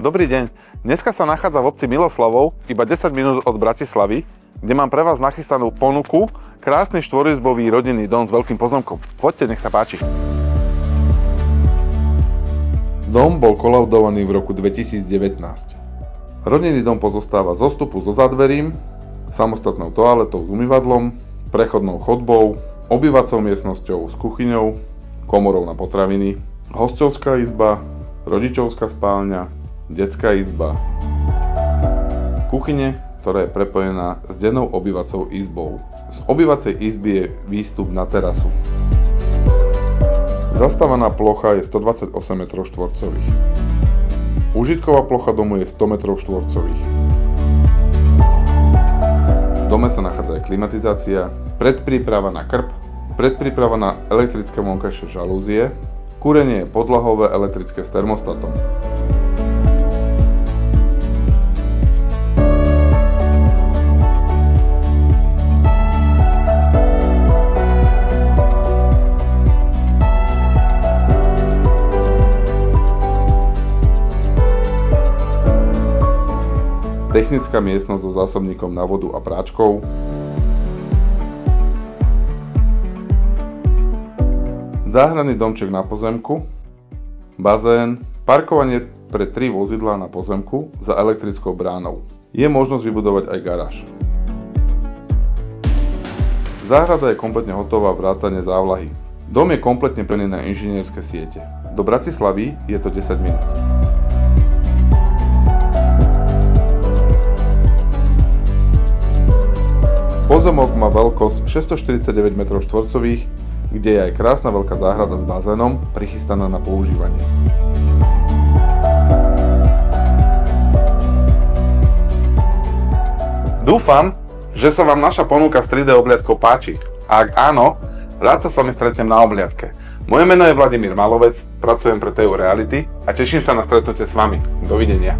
Dobrý deň. Dneska sa nachádza v obci Miloslavov, iba 10 minút od Bratislavy, kde mám pre vás nachystanú ponuku krásny štvorizbový rodinný dom s veľkým pozemkom. Poďte, nech sa páči. Dom bol kolaudovaný v roku 2019. Rodinný dom pozostáva zo vstupu so zadverím, samostatnou toaletou s umývadlom, prechodnou chodbou, obývacou miestnosťou s kuchyňou, komorou na potraviny, hosťovská izba, rodičovská spálňa, detská izba, kuchyne, ktorá je prepojená s dennou obývacou izbou. Z obývacej izby je výstup na terasu. Zastávaná plocha je 128 m2. Užitková plocha domu je 100 m2. V dome sa nachádza aj klimatizácia, predpríprava na krb, predpríprava na elektrické vonkajšie žalúzie, kúrenie je podlahové elektrické s termostatom. Technická miestnosť so zásobníkom na vodu a práčkou. Záhradný domček na pozemku. Bazén. Parkovanie pre 3 vozidlá na pozemku za elektrickou bránou. Je možnosť vybudovať aj garáž. Záhrada je kompletne hotová vrátane závlahy. Dom je kompletne plnený na inžinierské siete. Do Bratislavy je to 10 minút. Pozemok má veľkosť 649 m2, kde je aj krásna veľká záhrada s bazénom, prichystaná na používanie. Dúfam, že sa vám naša ponuka s 3D obliadkou páči. A ak áno, rád sa s vami stretnem na obliadke. Moje meno je Vladimír Malovec, pracujem pre TU Reality a teším sa na stretnutie s vami. Dovidenia.